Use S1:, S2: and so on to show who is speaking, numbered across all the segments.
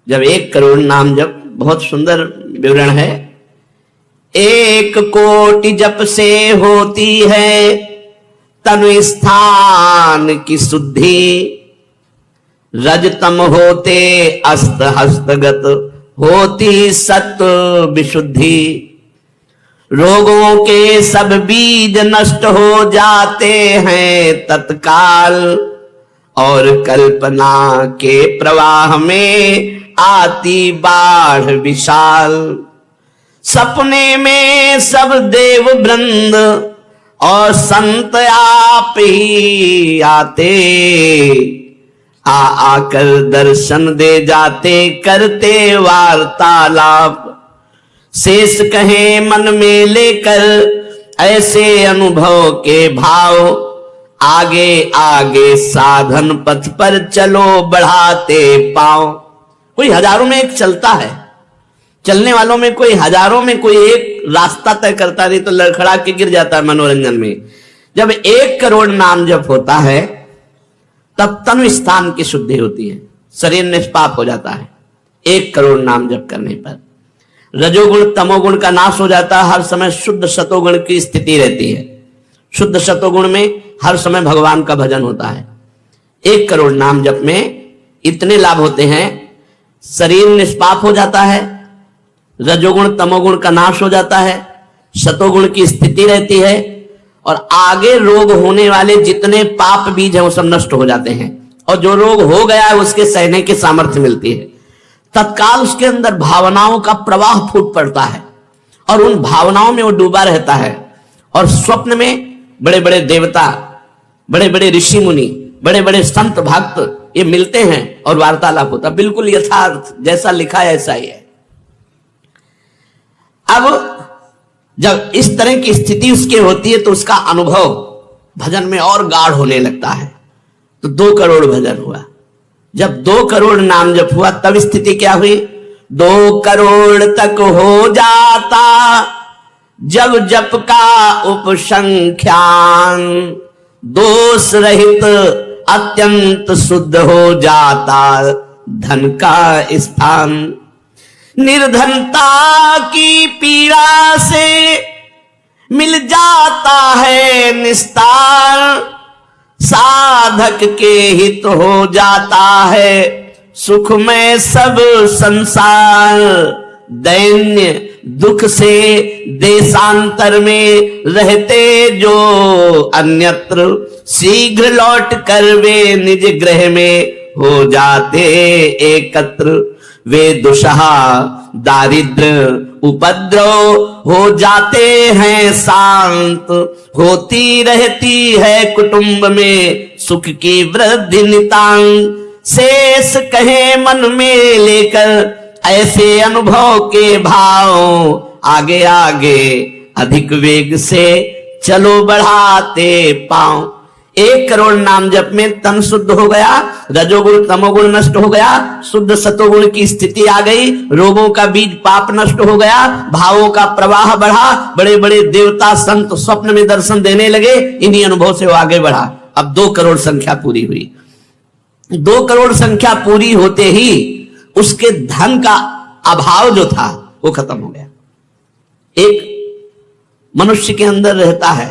S1: जब 1 करोड़ नाम जप, बहुत सुंदर विवरण है। 1 कोटि जप से होती है तनु स्थान की शुद्धि, रजतम होते अस्त हस्तगत होती सत्व विशुद्धि, रोगों के सब बीज नष्ट हो जाते हैं तत्काल, और कल्पना के प्रवाह में आती बाढ़ विशाल। सपने में सब देव वृंद और संत आप ही आते, आकर दर्शन दे जाते करते वार्तालाप। शेष कहे मन में लेकर ऐसे अनुभव के भाव, आगे आगे साधन पथ पर चलो बढ़ाते पांव। कोई हजारों में एक चलता है, चलने वालों में कोई हजारों में कोई एक रास्ता तय करता, नहीं तो लड़खड़ा के गिर जाता है मनोरंजन में। जब 1 करोड़ नाम जप होता है तब तनु स्थान की शुद्धि होती है, शरीर निष्पाप हो जाता है। 1 करोड़ नाम जप करने पर रजोगुण तमोगुण का नाश हो जाता है, हर समय शुद्ध सतोगुण की स्थिति रहती है। शुद्ध सतोगुण में हर समय भगवान का भजन होता है। 1 करोड़ नाम जप में इतने लाभ होते हैं, शरीर निष्पाप हो जाता है, रजोगुण तमोगुण का नाश हो जाता है, सतोगुण की स्थिति रहती है, और आगे रोग होने वाले जितने पाप बीज हैं वो सब नष्ट हो जाते हैं, और जो रोग हो गया है उसके सहने की सामर्थ्य मिलती है। तत्काल उसके अंदर भावनाओं का प्रवाह फूट पड़ता है और उन भावनाओं में वो डूबा रहता है, और स्वप्न में बड़े बड़े देवता, बड़े बड़े ऋषि मुनि, बड़े बड़े संत भक्त ये मिलते हैं और वार्तालाप होता। बिल्कुल यथार्थ जैसा लिखा है ऐसा ही है। अब जब इस तरह की स्थिति उसके होती है तो उसका अनुभव भजन में और गाढ़ होने लगता है। तो 2 करोड़ भजन हुआ। जब 2 करोड़ नाम जप हुआ तब स्थिति क्या हुई? 2 करोड़ तक हो जाता जब जप का उपसंख्यान, दोष रहित अत्यंत शुद्ध हो जाता धन का स्थान। निर्धनता की पीड़ा से मिल जाता है निस्तार, साधक के हित हो जाता है सुख में सब संसार। दैन्य दुख से देशांतर में रहते जो अन्यत्र, शीघ्र लौट कर वे निज गृह में हो जाते एकत्र। वे दुषहा दारिद्र उपद्रव हो जाते हैं शांत, होती रहती है कुटुंब में सुख की वृद्धि नितांत। शेष कहे मन में लेकर ऐसे अनुभव के भाव, आगे आगे अधिक वेग से चलो बढ़ाते पांव। 1 करोड़ नाम जप में तन शुद्ध हो गया, रजोगुण तमोगुण नष्ट हो गया, शुद्ध सतोगुण की स्थिति आ गई, रोगों का बीज पाप नष्ट हो गया, भावों का प्रवाह बढ़ा, बड़े बड़े देवता संत स्वप्न में दर्शन देने लगे। इन्हीं अनुभव से वो आगे बढ़ा। अब 2 करोड़ संख्या पूरी हुई। 2 करोड़ संख्या पूरी होते ही उसके धन का अभाव जो था वो खत्म हो गया। एक मनुष्य के अंदर रहता है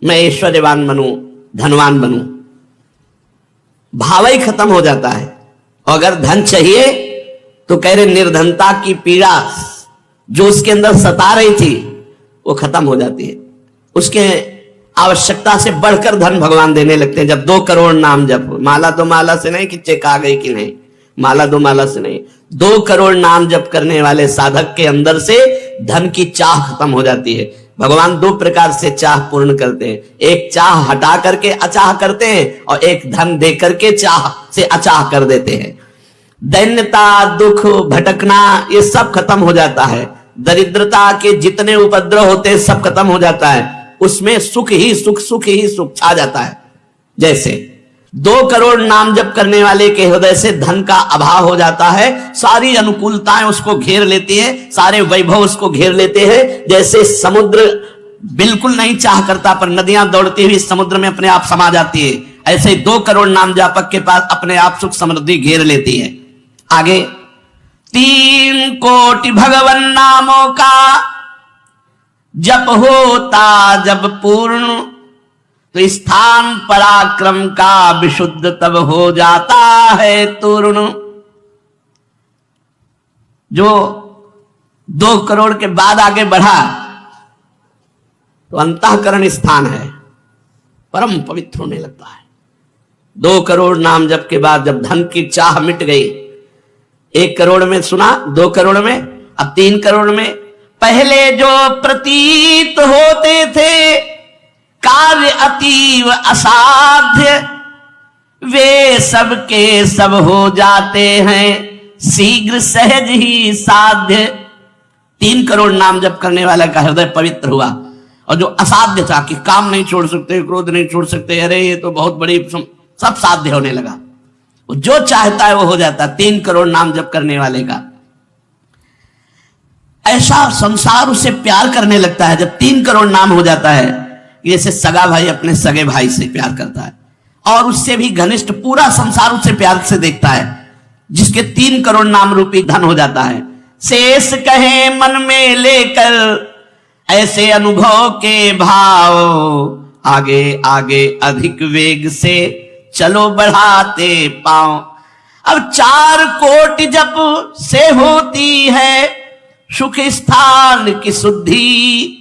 S1: मैं ऐश्वर्यवान बनूं, धनवान बनूं, भाव ही खत्म हो जाता है। और अगर धन चाहिए तो कह रहे निर्धनता की पीड़ा जो उसके अंदर सता रही थी वो खत्म हो जाती है। उसके आवश्यकता से बढ़कर धन भगवान देने लगते हैं। जब 2 करोड़ नाम जप, माला 2 माला से नहीं कि चेक आ गई कि नहीं, माला 2 माला से नहीं, 2 करोड़ नाम जप करने वाले साधक के अंदर से धन की चाह खत्म हो जाती है। भगवान 2 प्रकार से चाह पूर्ण करते हैं, एक चाह हटा करके अचाह करते हैं और एक धन दे करके चाह से अचाह कर देते हैं। दैन्यता, दुख, भटकना ये सब खत्म हो जाता है। दरिद्रता के जितने उपद्रव होते हैं सब खत्म हो जाता है। उसमें सुख ही सुख, सुख ही सुख छा जाता है। जैसे 2 करोड़ नाम जप करने वाले के हृदय से धन का अभाव हो जाता है, सारी अनुकूलताएं उसको घेर लेती है, सारे वैभव उसको घेर लेते हैं। जैसे समुद्र बिल्कुल नहीं चाह करता पर नदियां दौड़ती हुई समुद्र में अपने आप समा जाती है, ऐसे 2 करोड़ नाम जापक के पास अपने आप सुख समृद्धि घेर लेती है। आगे 3 कोटि भगवन नामों का जप होता जब पूर्ण, तो स्थान पराक्रम का विशुद्ध तब हो जाता है तूर्ण। जो 2 करोड़ के बाद आगे बढ़ा तो अंतःकरण स्थान है, परम पवित्र होने लगता है। 2 करोड़ नाम जप के बाद जब धन की चाह मिट गई, 1 करोड़ में सुना, 2 करोड़ में, अब 3 करोड़ में, पहले जो प्रतीत होते थे कार्य अतीव असाध्य, वे सब के सब हो जाते हैं शीघ्र सहज ही साध्य। 3 करोड़ नाम जप करने वाला का हृदय पवित्र हुआ, और जो असाध्य था कि काम नहीं छोड़ सकते, क्रोध नहीं छोड़ सकते, अरे ये तो बहुत बड़ी, सब साध्य होने लगा। वो जो चाहता है वो हो जाता है 3 करोड़ नाम जप करने वाले का। ऐसा संसार उससे प्यार करने लगता है जब 3 करोड़ नाम हो जाता है, जैसे सगा भाई अपने सगे भाई से प्यार करता है, और उससे भी घनिष्ठ पूरा संसार उससे प्यार से देखता है, जिसके 3 करोड़ नाम रूपी धन हो जाता है। शेष कहे मन में लेकर ऐसे अनुभव के भाव, आगे आगे अधिक वेग से चलो बढ़ाते पाओ। अब 4 कोटि जप से होती है सुख स्थान की शुद्धि,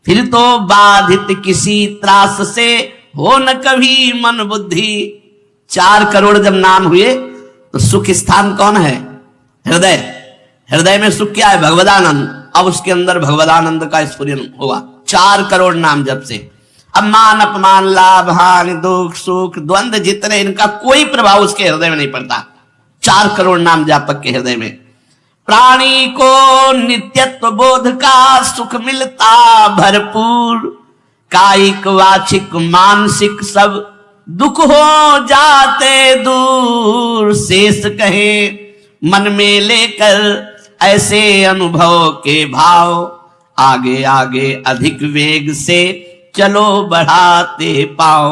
S1: फिर तो बाधित किसी त्रास से हो न कभी मन बुद्धि। 4 करोड़ जब नाम हुए तो सुख स्थान कौन है? हृदय। हृदय में सुख क्या है? भगवदानंद। अब उसके अंदर भगवदानंद का स्फुरन हुआ 4 करोड़ नाम जब से। अब मान अपमान लाभ हानि दुख सुख द्वंद्व जितने, इनका कोई प्रभाव उसके हृदय में नहीं पड़ता 4 करोड़ नाम जापक के हृदय में। प्राणी को नित्यत्व बोध का सुख मिलता भरपूर, कायिक वाचिक मानसिक सब दुख हो जाते दूर। शेष कहे मन में लेकर ऐसे अनुभव के भाव, आगे आगे अधिक वेग से चलो बढ़ाते पाओ।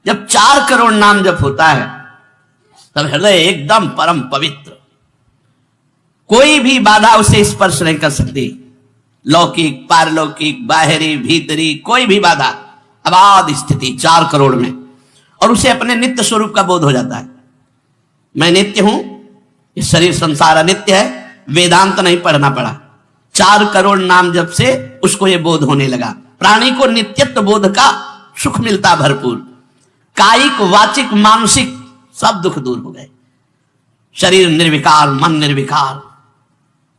S1: जब 4 करोड़ नाम जप होता है तब हृदय एकदम परम पवित्र, कोई भी बाधा उसे स्पर्श नहीं कर सकती। लौकिक पारलौकिक बाहरी भीतरी कोई भी बाधा, अबाध स्थिति 4 करोड़ में, और उसे अपने नित्य स्वरूप का बोध हो जाता है। मैं नित्य हूं, ये शरीर संसार अनित्य है, वेदांत नहीं पढ़ना पड़ा, 4 करोड़ नाम जप से उसको ये बोध होने लगा। प्राणी को नित्यत्व बोध का सुख मिलता भरपूर, कायिक वाचिक मानसिक सब दुख दूर हो गए। शरीर निर्विकार, मन निर्विकार,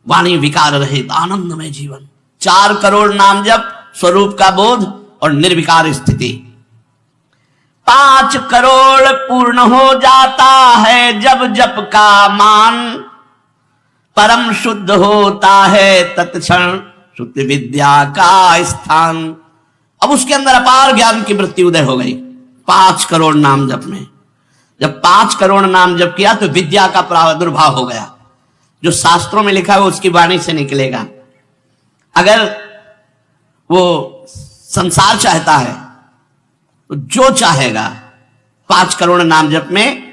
S1: वाणी विकार रहित आनंदमय जीवन। 4 करोड़ नाम जप, स्वरूप का बोध और निर्विकार स्थिति। 5 करोड़ पूर्ण हो जाता है जब जप का मान, परम शुद्ध होता है तत्क्षण शुद्ध विद्या का स्थान। अब उसके अंदर अपार ज्ञान की वृत्ति उदय हो गई 5 करोड़ नाम जप में। जब 5 करोड़ नाम जप किया तो विद्या का प्रादुर्भाव हो गया, जो शास्त्रों में लिखा है वो उसकी वाणी से निकलेगा। अगर वो संसार चाहता है तो जो चाहेगा 5 करोड़ नाम जप में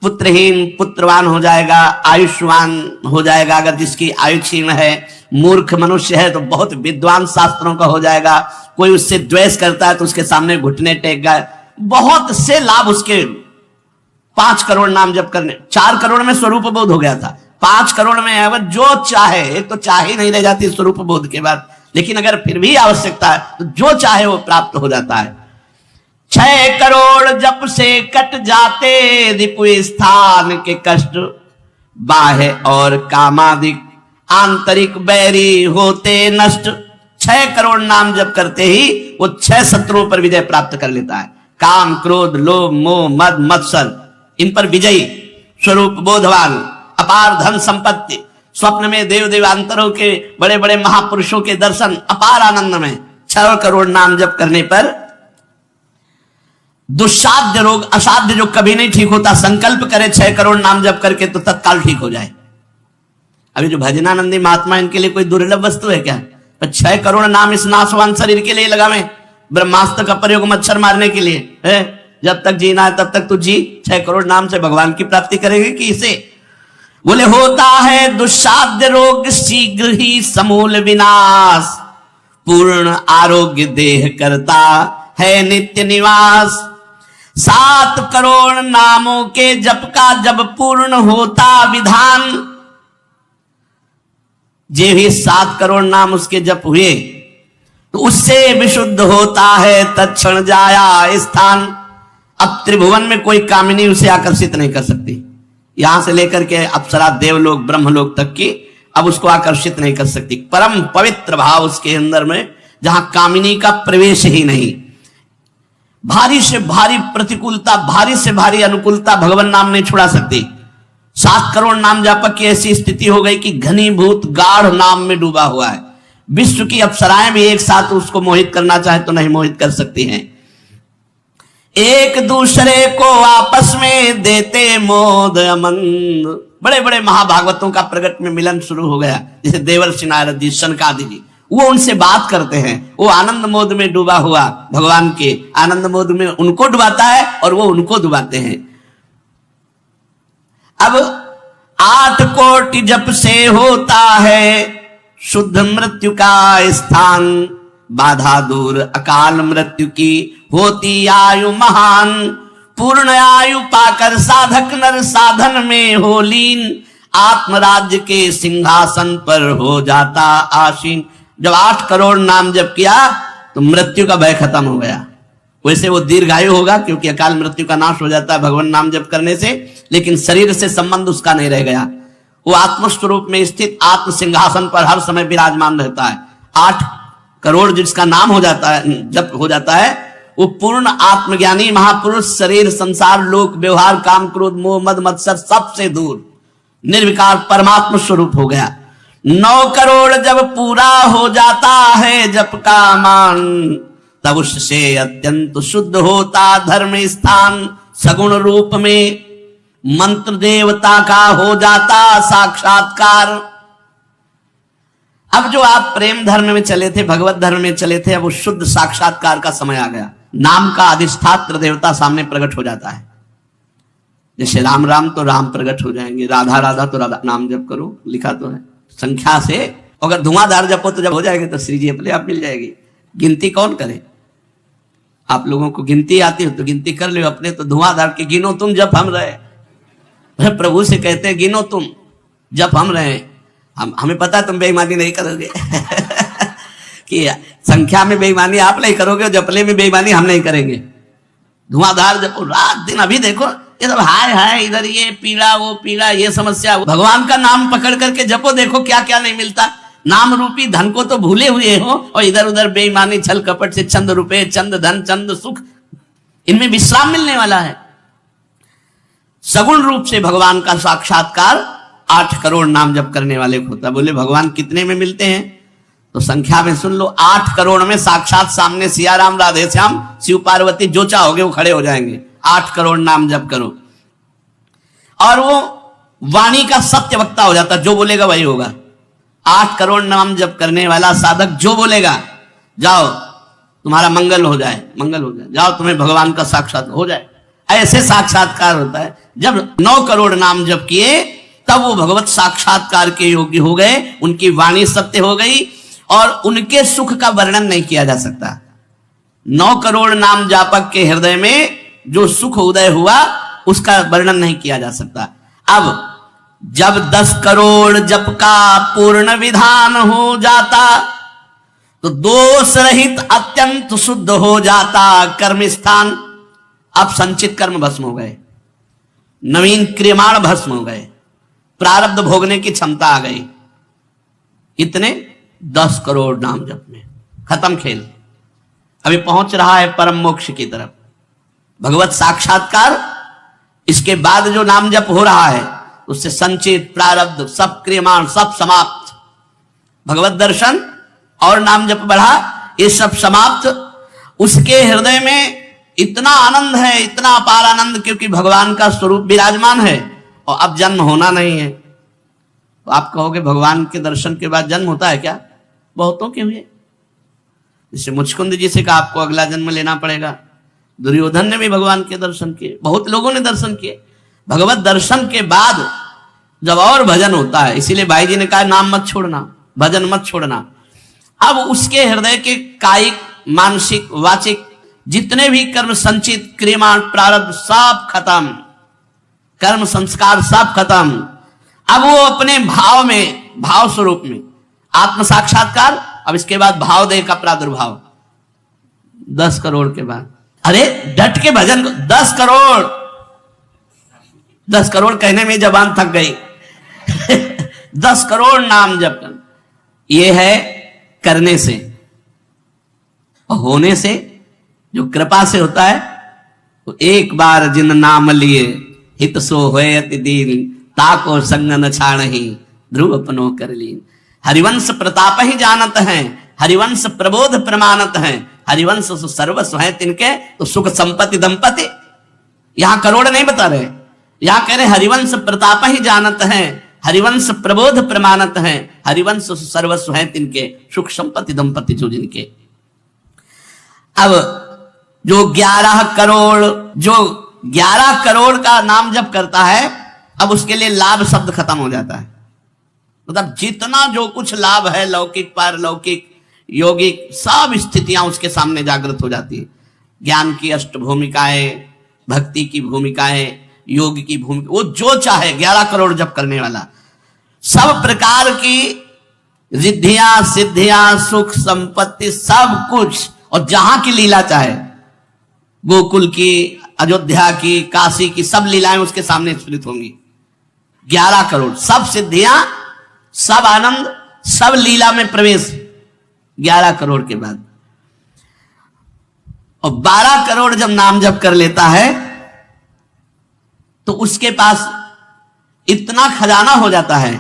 S1: पुत्रहीन पुत्रवान हो जाएगा, आयुष्मान हो जाएगा। अगर जिसकी आयु क्षीण है, मूर्ख मनुष्य है तो बहुत विद्वान शास्त्रों का हो जाएगा। कोई उससे द्वेष करता है तो उसके सामने घुटने टेक गए। बहुत से लाभ उसके 5 करोड़ नाम जप करने। 4 करोड़ में स्वरूप बोध हो गया था, 5 करोड़ में अगर जो चाहे, तो चाह ही नहीं रह जाती स्वरूप बोध के बाद, लेकिन अगर फिर भी आवश्यकता है तो जो चाहे वो प्राप्त हो जाता है। 6 करोड़ जप से कट जाते रिपु स्थान के कष्ट, बाह्य और कामादिक आंतरिक बैरी होते नष्ट। 6 करोड़ नाम जप करते ही वो 6 शत्रुओं पर विजय प्राप्त कर लेता है। काम क्रोध लोभ मोह मद मत्सर, इन पर विजयी, स्वरूप बोधवान, अपार धन संपत्ति, स्वप्न में देव देवांतरों के बड़े बड़े महापुरुषों के दर्शन, अपार आनंद में। 6 करोड़ नाम जप करने पर दुस्साध्य रोग, असाध्य जो कभी नहीं ठीक होता, संकल्प करे 6 करोड़ नाम जप करके तो तत्काल ठीक हो जाए। अभी जो भजनानंदी महात्मा, इनके लिए कोई दुर्लभ वस्तु है क्या? 6 करोड़ नाम इस नाशवान शरीर के लिए लगावे, ब्रह्मास्त्र का प्रयोग मच्छर मारने के लिए है। जब तक जीना है तब तक तू जी, 6 करोड़ नाम से भगवान की प्राप्ति करेगी कि इसे बोले होता है दुस्साध्य रोग शीघ्र ही समूल विनाश, पूर्ण आरोग्य देह करता है नित्य निवास। 7 करोड़ नामों के जप का जब पूर्ण होता विधान, जे भी 7 करोड़ नाम उसके जप हुए तो उससे विशुद्ध होता है तत्क्षण जाया स्थान। अब त्रिभुवन में कोई कामिनी उसे आकर्षित नहीं कर सकती, यहां से लेकर के अप्सरा देवलोक ब्रह्मलोक तक की अब उसको आकर्षित नहीं कर सकती। परम पवित्र भाव उसके अंदर में, जहां कामिनी का प्रवेश ही नहीं। भारी से भारी प्रतिकूलता, भारी से भारी अनुकूलता भगवान नाम नहीं छुड़ा सकती। 7 करोड़ नाम जापक की ऐसी स्थिति हो गई कि घनीभूत गाढ़ नाम में डूबा हुआ है। विश्व की अप्सराएं भी एक साथ उसको मोहित करना चाहे तो नहीं मोहित कर सकती हैं। एक दूसरे को आपस में देते मोद अमंद। बड़े बड़े महाभागवतों का प्रगट में मिलन शुरू हो गया, जैसे देवर्षि नारद जी, सनकादि जी, वो उनसे बात करते हैं। वो आनंद मोद में डूबा हुआ भगवान के आनंद मोद में उनको डुबाता है और वो उनको डुबाते हैं। अब 8 कोटि जप से होता है शुद्ध मृत्यु का स्थान, बाधा दूर अकाल मृत्यु की होती आयु महान। पूर्ण आयु पाकर साधक नर साधन में हो लीन, आत्मराज्य के सिंहासन पर हो जाता आसीन। जब 8 करोड़ नाम जप किया तो मृत्यु का भय खत्म हो गया। वैसे वो दीर्घायु होगा क्योंकि अकाल मृत्यु का नाश हो जाता है भगवान नाम जप करने से, लेकिन शरीर से संबंध उसका नहीं रह गया। वो आत्मस्वरूप में स्थित आत्म सिंहासन पर हर समय विराजमान रहता है। 8 करोड़ जिसका नाम हो जाता है, जप हो जाता है, वो पूर्ण आत्मज्ञानी महापुरुष शरीर संसार लोक व्यवहार काम क्रोध मोह मद मत्सर सबसे दूर निर्विकार परमात्मा स्वरूप हो गया। 9 करोड़ जब पूरा हो जाता है जप का मान, तब उससे अत्यंत शुद्ध होता धर्म स्थान। सगुण रूप में मंत्र देवता का हो जाता साक्षात्कार। अब जो आप प्रेम धर्म में चले थे, भगवत धर्म में चले थे, अब वो शुद्ध साक्षात्कार का समय आ गया। नाम का अधिष्ठात्र देवता सामने प्रकट हो जाता है। जैसे राम राम तो राम प्रकट हो जाएंगे, राधा राधा तो राधा नाम जप करो, लिखा तो है संख्या से। अगर धुआंधार जपो तो जब हो जाएगा तो श्री जी अपने आप मिल जाएगी। गिनती कौन करे? आप लोगों को गिनती आती हो तो गिनती कर लो अपने, तो धुआंधार के गिनो तुम जब हम रहे। प्रभु से कहते हैं गिनो तुम जब हम रहे। हमें पता है तुम बेईमानी नहीं करोगे कि संख्या में बेईमानी आप नहीं करोगे, जपले में बेईमानी हम नहीं करेंगे। धुआंधार जपो रात दिन। अभी देखो ये सब हाय हाय, इधर ये पीड़ा वो पीड़ा, ये समस्या। भगवान का नाम पकड़ करके जपो, देखो क्या क्या नहीं मिलता। नाम रूपी धन को तो भूले हुए हो और इधर उधर बेईमानी छल कपट से चंद रुपए चंद धन चंद सुख, इनमें विश्राम मिलने वाला है। सगुण रूप से भगवान का साक्षात्कार 8 करोड़ नाम जप करने वाले को होता है। बोले भगवान कितने में मिलते हैं? तो संख्या में सुन लो, 8 करोड़ में साक्षात सामने सिया राम राधे श्याम शिव पार्वती जो चाहोगे वो खड़े हो जाएंगे। 8 करोड़ नाम जप करो और वो वाणी का सत्य वक्ता हो जाता, जो बोलेगा वही होगा। 8 करोड़ नाम जप करने वाला साधक जो बोलेगा, जाओ तुम्हारा मंगल हो जाए, मंगल हो जाए, जाओ तुम्हें भगवान का साक्षात हो जाए, ऐसे साक्षात्कार होता है। जब 9 करोड़ नाम जप किए तब वो भगवत साक्षात्कार के योग्य हो गए, उनकी वाणी सत्य हो गई और उनके सुख का वर्णन नहीं किया जा सकता। 9 करोड़ नाम जापक के हृदय में जो सुख उदय हुआ उसका वर्णन नहीं किया जा सकता। अब जब 10 करोड़ जप का पूर्ण विधान हो जाता तो दोष रहित अत्यंत शुद्ध हो जाता कर्म स्थान। अब संचित कर्म भस्म हो गए, नवीन क्रियमाण भस्म हो गए, प्रारब्ध भोगने की क्षमता आ गई। इतने 10 करोड़ नाम जप में खत्म खेल। अभी पहुंच रहा है परम मोक्ष की तरफ, भगवत साक्षात्कार। इसके बाद जो नाम जप हो रहा है उससे संचित प्रारब्ध सब क्रियमाण सब समाप्त। भगवत दर्शन और नाम जप बढ़ा, ये सब समाप्त। उसके हृदय में इतना आनंद है, इतना अपार आनंद, क्योंकि भगवान का स्वरूप विराजमान है और अब जन्म होना नहीं है। तो आप कहोगे भगवान के दर्शन के बाद जन्म होता है क्या? बहुतों के हुए। जैसे मुचकुंद जी से कहा आपको अगला जन्म लेना पड़ेगा। दुर्योधन ने भी भगवान के दर्शन किए, बहुत लोगों ने दर्शन किए। भगवत दर्शन के बाद जब और भजन होता है। इसीलिए भाई जी ने कहा नाम मत छोड़ना, भजन मत छोड़ना। अब उसके हृदय के कायिक, मानसिक, वाचिक जितने भी कर्म संचित, क्रियामान, प्रारब्ध सब खत्म, कर्म संस्कार सब खत्म। अब वो अपने भाव में, भाव स्वरूप में आत्म साक्षात्कार। अब इसके बाद भाव देह का प्रादुर्भाव 10 करोड़ के बाद। अरे डट के भजन, 10 करोड़, 10 करोड़ कहने में जबान थक गई 10 करोड़ नाम जप कर, ये है करने से। और होने से, जो कृपा से होता है, तो एक बार जिन नाम लिए हित सो होए अति दीन, ताको संग न छाड़हि ध्रुव अपनो कर लीन। हरिवंश प्रताप ही जानत हैं, हरिवंश प्रबोध प्रमाणत हैं, हरिवंश सर्वस्व है तिनके, तो सुख संपत्ति दंपति। यहां करोड़ नहीं बता रहे, यहां कह रहे हरिवंश प्रताप ही जानत हैं, हरिवंश प्रबोध प्रमाणत हैं, हरिवंश सर्वस्व है तिनके, सुख संपत्ति दंपति जो जिनके। अब जो 11 करोड़ का नाम जप करता है, अब उसके लिए लाभ शब्द खत्म हो जाता है। मतलब जितना जो कुछ लाभ है, लौकिक, पारलौकिक, यौगिक, सब स्थितियां उसके सामने जागृत हो जाती है। ज्ञान की अष्ट भूमिकाएं, भक्ति की भूमिकाएं, योग की भूमिका, वो जो चाहे 11 करोड़ जप करने वाला, सब प्रकार की रिद्धियां, सिद्धियां, सुख संपत्ति, सब कुछ, और जहां की लीला चाहे, गोकुल की, अयोध्या की, काशी की, सब लीलाएं उसके सामने स्फुरित होंगी। 11 करोड़, सब सिद्धियां, सब आनंद, सब लीला में प्रवेश 11 करोड़ के बाद। और 12 करोड़ जब नाम जप कर लेता है तो उसके पास इतना खजाना हो जाता है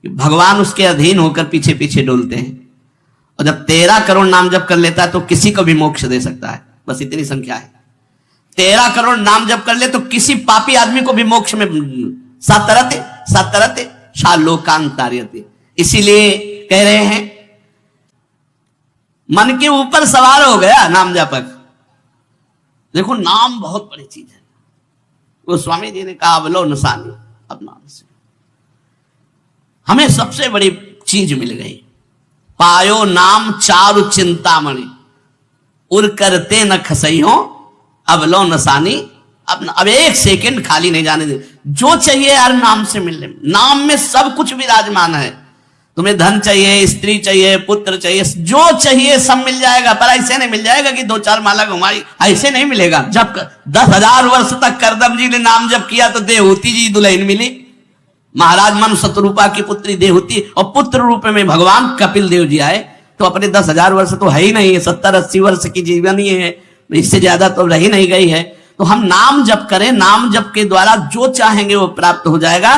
S1: कि भगवान उसके अधीन होकर पीछे पीछे डोलते हैं। और जब 13 करोड़ नाम जप कर लेता है तो किसी को भी मोक्ष दे सकता है। बस इतनी संख्या है। 13 करोड़ नाम जप कर ले तो किसी पापी आदमी को भी मोक्ष में सतरते शालोकांतार्यते। इसीलिए कह रहे हैं मन के ऊपर सवार हो गया नाम जपक। देखो नाम बहुत बड़ी चीज है। वो स्वामी जी ने कहा अवलो नसानी, अब नाम से हमें सबसे बड़ी चीज मिल गई। पायो नाम चारु चिंतामणि, उर करते न खसइयो अवलो नसानी। अब एक सेकंड खाली नहीं जाने दे। जो चाहिए यार नाम से मिलने, नाम में सब कुछ विराजमान है। तुम्हें धन चाहिए, स्त्री चाहिए, पुत्र चाहिए, जो चाहिए सब मिल जाएगा। पर ऐसे नहीं मिल जाएगा कि 2-4 माला घुमाई, ऐसे नहीं मिलेगा। जब 10,000 वर्ष तक करदम जी ने नाम जप किया तो देवहूति जी दुल्हन मिली, महाराज मनु शतरूपा की पुत्री देवहूति, और पुत्र रूप में भगवान कपिल देव जी आए। तो अपने 10,000 वर्ष तो है ही नहीं है, 70-80 वर्ष की जीवन ही है, इससे ज्यादा तो रही नहीं गई है। तो हम नाम जप करें, नाम जप के द्वारा जो चाहेंगे वो प्राप्त हो जाएगा।